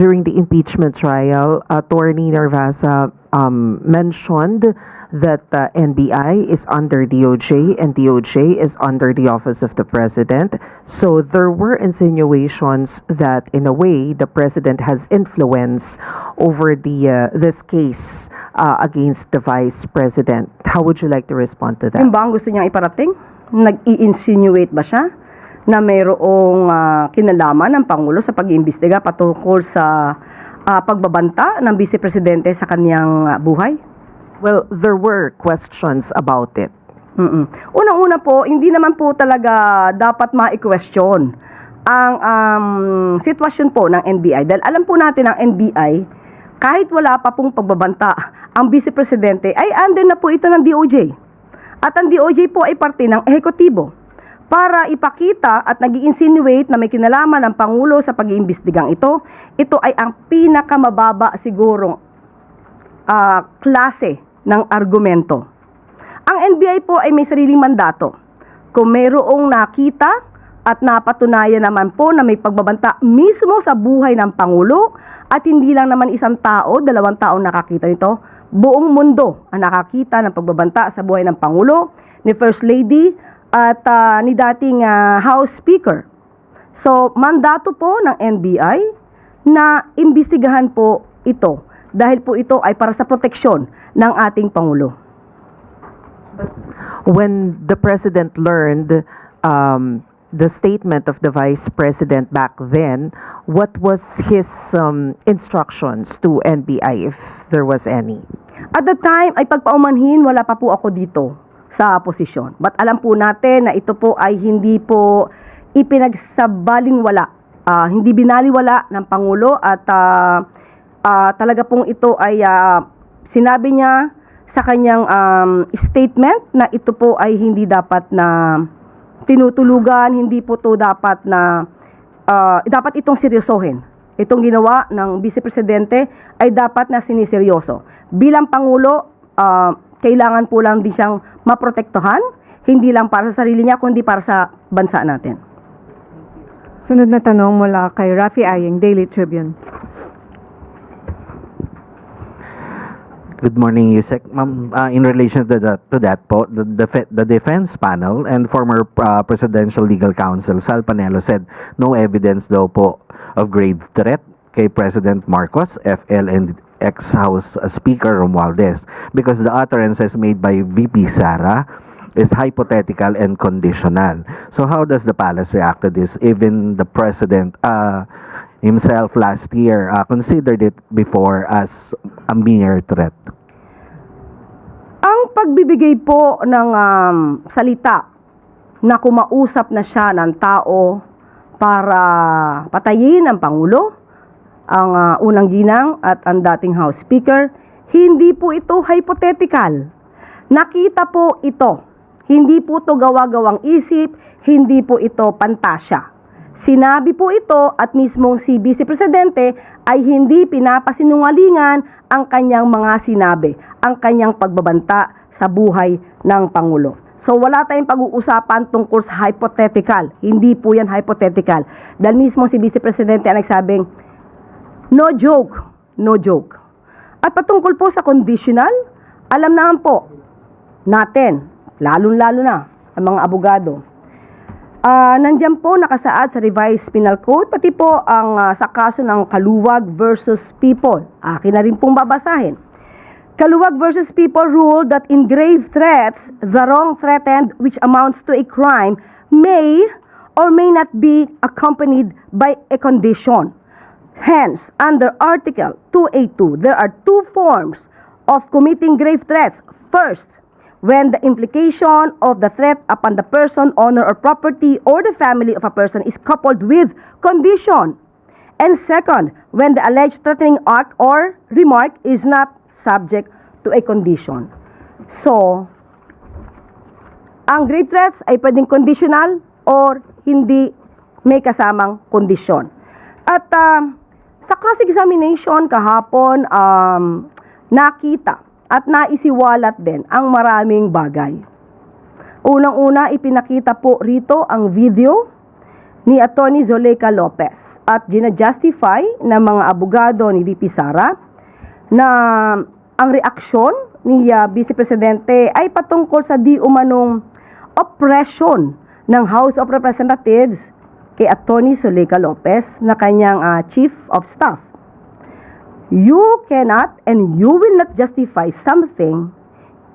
During the impeachment trial, Attorney Narvasa mentioned that NBI is under DOJ and DOJ is under the Office of the President. So there were insinuations that, in a way, the President has influence over this case against the Vice President. How would you like to respond to that? Yung ba ang gusto niyang iparating? Nag-i-insinuate ba siya na mayroong kinalaman ng Pangulo sa pag-iimbestiga patungkol sa pagbabanta ng Vice Presidente sa kanyang buhay? Well, there were questions about it. Unang-una po, hindi naman po talaga dapat ma-question ang sitwasyon po ng NBI. Dahil alam po natin ang NBI, kahit wala pa pong pagbabanta, ang Vice Presidente ay under na po ito ng DOJ. At ang DOJ po ay parte ng ehekutibo para ipakita at nag-i-insinuate na may kinalaman ng Pangulo sa pag-iimbestigang ito. Ito ay ang pinakamababa sigurong klase ng argumento. Ang NBI po ay may sariling mandato. Kung mayroong nakita at napatunayan naman po na may pagbabanta mismo sa buhay ng Pangulo at hindi lang naman isang tao, 2 taong nakakita nito, buong mundo ang nakakita ng pagbabanta sa buhay ng Pangulo, ni First Lady at ni dating House Speaker. So, mandato po ng NBI na imbestigahan po ito dahil po ito ay para sa proteksyon ng ating Pangulo. When the President learned the statement of the Vice President back then, what was his instructions to NBI, if there was any? At the time, ay pagpaumanhin, wala pa po ako dito sa posisyon. But alam po natin na ito po ay hindi po ipinagsabalingwala, hindi binaliwala ng Pangulo at talaga pong ito ay sinabi niya sa kanyang statement na ito po ay hindi dapat na tinutulugan, hindi po to dapat na dapat itong seryosohin. Itong ginawa ng Vice Presidente ay dapat na siniseryoso. Bilang Pangulo, kailangan po lang din siyang maprotektahan, hindi lang para sa sarili niya, kundi para sa bansa natin. Sunod na tanong mula kay Rafi Aying, Daily Tribune. Good morning, Yusek. Ma'am, in relation to that po, the defense panel and former Presidential Legal Counsel Sal Panelo said no evidence daw po of grave threat kay President Marcos, FL, and ex-House Speaker Romualdez because the utterances made by VP Sara is hypothetical and conditional. So how does the palace react to this? Even the President himself last year considered it before as a mere threat. Ang pagbibigay po ng salita na kumausap na siya ng tao para patayin ang Pangulo, ang unang ginang at ang dating House Speaker, hindi po ito hypothetical. Nakita po ito. Hindi po ito gawa-gawang isip, hindi po ito pantasya. Sinabi po ito at mismong si Vice Presidente ay hindi pinapasinungalingan ang kanyang mga sinabi, ang kanyang pagbabanta sa buhay ng Pangulo. So wala tayong pag-uusapan tungkol sa hypothetical. Hindi po yan hypothetical. Dahil mismo si Vice Presidente ang nagsabing, no joke, no joke. At patungkol po sa conditional, alam naman po natin, lalong-lalo na ang mga abogado, nandiyan po nakasaad sa revised penal code, pati po ang sa kaso ng Kaluwag versus People. Akin na rin pong babasahin. Kaluwag versus People ruled that in grave threats, the wrong threatened which amounts to a crime may or may not be accompanied by a condition. Hence, under Article 282, there are two forms of committing grave threats. First, when the implication of the threat upon the person, honor, or property or the family of a person is coupled with condition. And second, when the alleged threatening act or remark is not subject to a condition. So, ang grave threats ay pwedeng conditional or hindi may kasamang kondisyon. At sa cross-examination kahapon, nakita at naisiwalat din ang maraming bagay. Unang-una, ipinakita po rito ang video ni Atty. Zoleika Lopez. at gina-justify ng mga abogado ni VP Sara na ang reaksyon ni Vice Presidente ay patungkol sa di umanong oppression ng House of Representatives kay Atty. Zuleika Lopez na kanyang Chief of Staff. You cannot and you will not justify something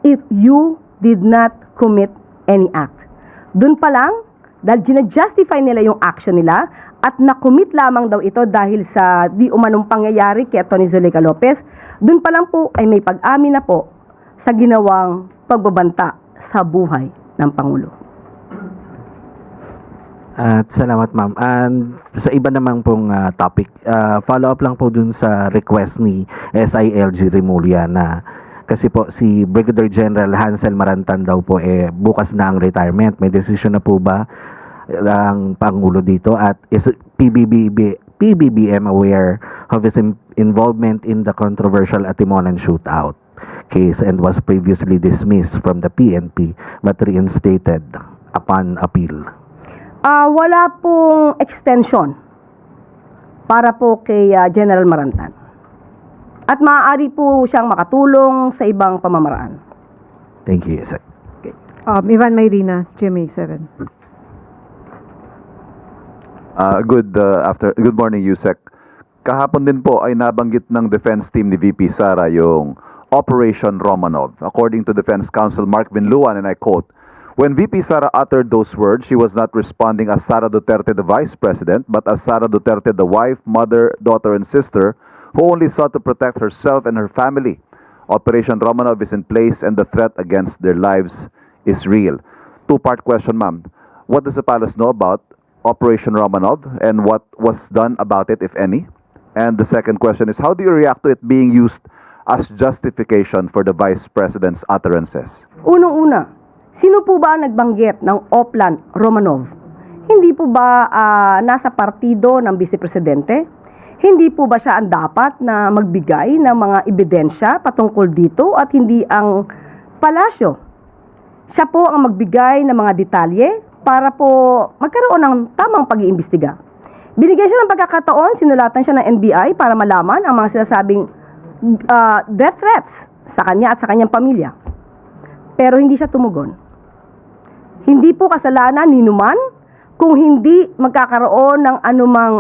if you did not commit any act. Doon pa lang, dahil gina-justify nila yung action nila at nakumit lamang daw ito dahil sa di umanong pangyayari kay Atty. Zuleika Lopez, doon pa lang po ay may pag-amin na po sa ginawang pagbabanta sa buhay ng Pangulo. At salamat ma'am. And sa iba namang pong topic, follow up lang po dun sa request ni SILG Remulla na kasi po si Brigadier General Hansel Marantan daw po bukas na ang retirement. May decision na po ba ang Pangulo dito at is PBBM aware of his involvement in the controversial Atimonan shootout case and was previously dismissed from the PNP but reinstated upon appeal? Wala pong extension para po kay General Marantan. At maaari po siyang makatulong sa ibang pamamaraan. Thank you, Yusek. Ivan Mayrina, GMA 7. Good morning, Yusek. Kahapon din po ay nabanggit ng defense team ni VP Sara yung Operation Romanov. According to Defense Counsel Mark Binluan, and I quote, "When VP Sara uttered those words, she was not responding as Sara Duterte, the Vice President, but as Sara Duterte, the wife, mother, daughter, and sister, who only sought to protect herself and her family. Operation Romanov is in place and the threat against their lives is real." Two-part question, ma'am. What does the palace know about Operation Romanov and what was done about it, if any? And the second question is, how do you react to it being used as justification for the Vice President's utterances? Unang-una, sino po ba ang nagbanggit ng Oplan Romanov? Hindi po ba nasa partido ng Vice Presidente? Hindi po ba siya ang dapat na magbigay ng mga ebidensya patungkol dito at hindi ang palasyo? Siya po ang magbigay ng mga detalye para po magkaroon ng tamang pag-iimbestiga. Binigyan siya ng pagkakataon, sinulatan siya ng NBI para malaman ang mga sinasabing death threats sa kanya at sa kanyang pamilya. Pero hindi siya tumugon. Hindi po kasalanan ni Numan kung hindi magkakaroon ng anumang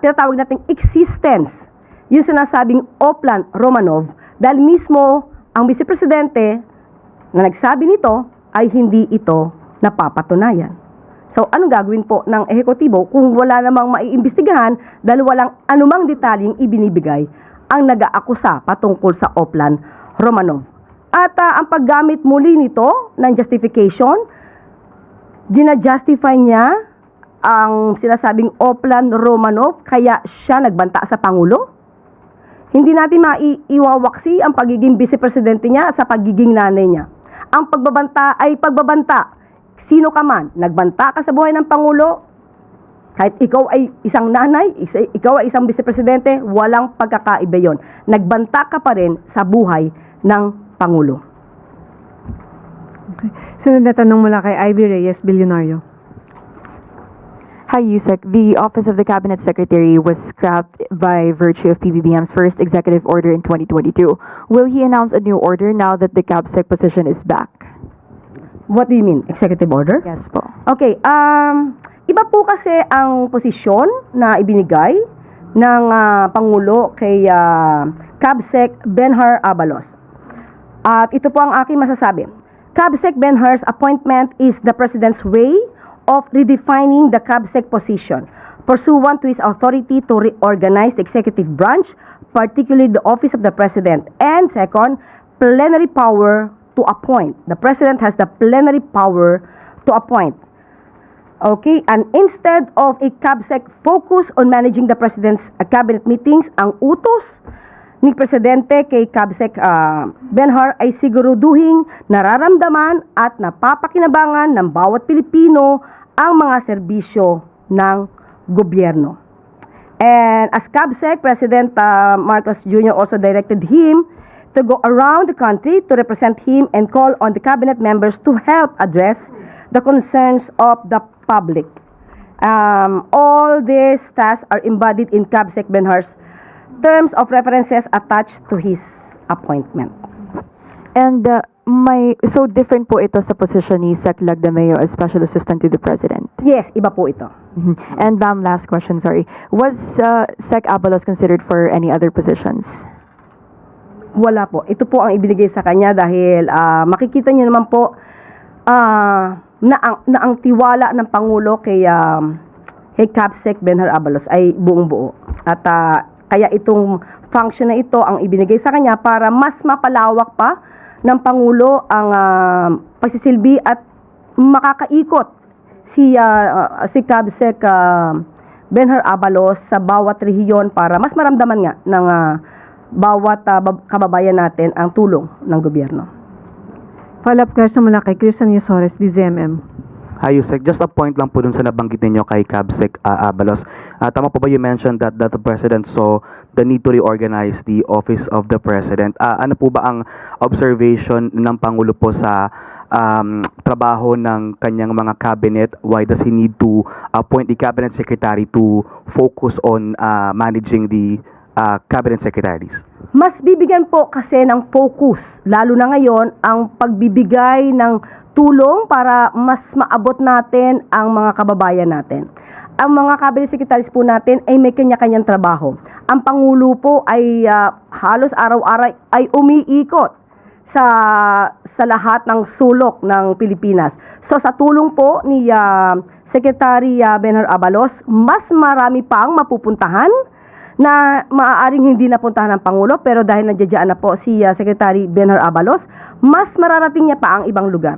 tinatawag nating existence, yung sinasabing Oplan Romanov, dahil mismo ang Vice Presidente na nagsabi nito ay hindi ito napapatunayan. So, anong gagawin po ng ehekutibo kung wala namang maiimbestigahan dahil walang anumang detalyeng ibinibigay ang nag-aakusa patungkol sa Oplan Romanov? At ang paggamit muli nito ng justification, gina-justify niya ang sinasabing Oplan Romanov kaya siya nagbanta sa Pangulo? Hindi natin maiiwawaksi ang pagiging Vice Presidente niya at sa pagiging nanay niya. Ang pagbabanta ay pagbabanta. Sino ka man, nagbanta ka sa buhay ng Pangulo, kahit ikaw ay isang nanay, ikaw ay isang Vice Presidente, walang pagkakaiba yon. Nagbanta ka pa rin sa buhay ng Pangulo. Okay. Sunod na tanong mula kay Ivy Reyes, Bilyonaryo. Hi, Yusek. The Office of the Cabinet Secretary was scrapped by virtue of PBBM's first executive order in 2022. Will he announce a new order now that the CabSec position is back? What do you mean? Executive order? Yes po. Okay, iba po kasi ang posisyon na ibinigay ng Pangulo kay CabSec Benhur Abalos. At ito po ang aking masasabi. CabSec Benhur's appointment is the President's way of redefining the CabSec position, pursuant to his authority to reorganize the executive branch, particularly the Office of the President, and second, plenary power to appoint. The President has the plenary power to appoint. Okay, and instead of a CabSec focus on managing the President's cabinet meetings, ang utos ni Presidente kay CabSec Benhur ay siguruduhing nararamdaman at napapakinabangan ng bawat Pilipino ang mga serbisyo ng gobyerno. And as CabSec, President Marcos Jr. also directed him to go around the country to represent him and call on the cabinet members to help address the concerns of the public. All these tasks are embodied in CABSEC Benhar's terms of references attached to his appointment. And so different po ito sa position ni Sec Lagdameo as Special Assistant to the President. Yes, iba po ito. Mhm. And ma'am, last question, sorry. Was Sec Abalos considered for any other positions? Wala po. Ito po ang ibinigay sa kanya dahil makikita niyo naman po na ang tiwala ng Pangulo kay CABSEC Benhar Abalos ay buong buo. At kaya itong function na ito ang ibinigay sa kanya para mas mapalawak pa ng Pangulo ang pagsisilbi at makakaikot si CABSEC Benhar Abalos sa bawat rehiyon para mas maramdaman nga ng bawat kababayan natin ang tulong ng gobyerno. Follow-up question mula kay Christian Yusores, DZMM. Hi, Yusek. Just a point lang po dun sa nabanggit ninyo kay CABSEC Abalos. Tama po ba you mentioned that the President saw the need to reorganize the Office of the President? Ano po ba ang observation ng Pangulo po sa trabaho ng kanyang mga cabinet? Why does he need to appoint the Cabinet Secretary to focus on managing the Cabinet Secretaries? Mas bibigyan po kasi ng focus, lalo na ngayon, ang pagbibigay ng tulong para mas maabot natin ang mga kababayan natin. Ang mga cabinet secretaries po natin ay may kanya-kanyang trabaho. Ang Pangulo po ay halos araw-araw ay umiikot sa lahat ng sulok ng Pilipinas. So sa tulong po ni Secretary Benhar Abalos, mas marami pang mapupuntahan na maaaring hindi napuntahan ng Pangulo, pero dahil nandiyan na po si Secretary Benhar Abalos, mas mararating niya pa ang ibang lugar.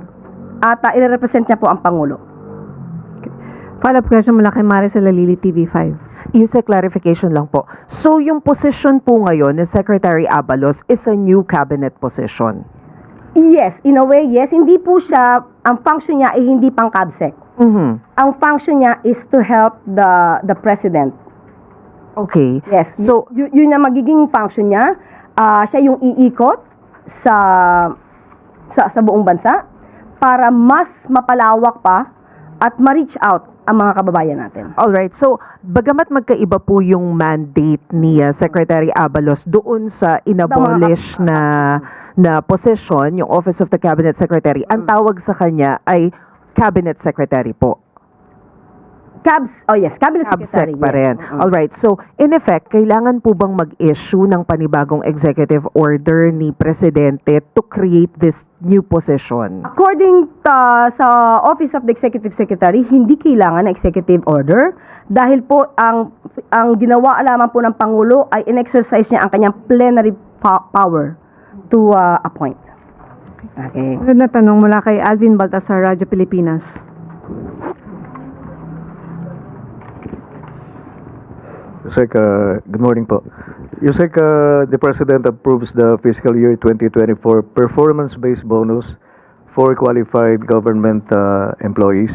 At i-represent niya po ang Pangulo. Follow-up question mula kay Maricel Lalili, TV5. Yusek, clarification lang po. So, yung position po ngayon ni Secretary Abalos is a new cabinet position? Yes, in a way, yes. Hindi po siya, ang function niya ay hindi pang CABSEC. Mhm. Ang function niya is to help the President. Okay. Yes. So, Yun na magiging function niya. Siya yung iikot sa buong bansa para mas mapalawak pa at ma-reach out ang mga kababayan natin. alright. So, bagamat magkaiba po yung mandate ni Secretary Abalos doon sa inabolish na position, yung Office of the Cabinet Secretary, ang tawag sa kanya ay Cabinet Secretary po. Cabinet Secretary. CABSEC pa rin. Alright, so in effect, kailangan po bang mag-issue ng panibagong executive order ni Presidente to create this new position? According sa Office of the Executive Secretary, hindi kailangan ng executive order dahil po ang ginawa lamang po ng Pangulo ay in-exercise niya ang kanyang plenary power to appoint. Okay. Sunod na tanong mula kay Alvin Baltasar, Radyo Pilipinas. Yusek, good morning po. Yusek, the President approves the fiscal year 2024 performance-based bonus for qualified government employees.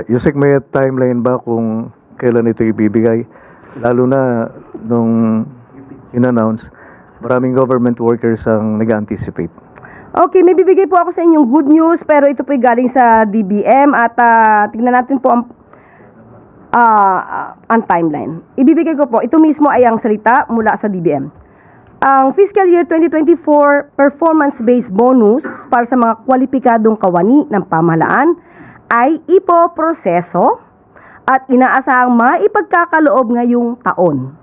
Yusek, may timeline ba kung kailan ito ibibigay? Lalo na nung in-announce, maraming government workers ang nag-anticipate. Okay, may bibigay po ako sa inyong good news pero ito po'y galing sa DBM at tignan natin po ang timeline. Ibibigay ko po, ito mismo ay ang salita mula sa DBM. Ang fiscal year 2024 performance-based bonus para sa mga kwalipikadong kawani ng pamahalaan ay ipoproseso at inaasahang maipagkakaloob ngayong taon.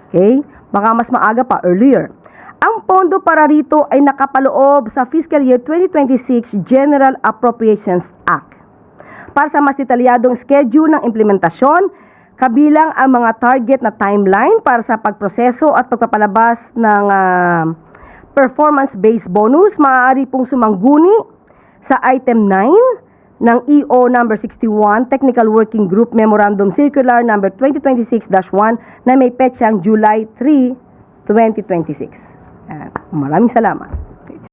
Okay? Baka mas maaga pa, earlier. Ang pondo para rito ay nakapaloob sa fiscal year 2026 General Appropriations Act. Para sa mas detalyadong schedule ng implementasyon, kabilang ang mga target na timeline para sa pagproseso at pagpapalabas ng performance-based bonus, maaari pong sumangguni sa item 9 ng EO number 61, Technical Working Group Memorandum Circular number 2026-1 na may petsang July 3, 2026. Maraming salamat.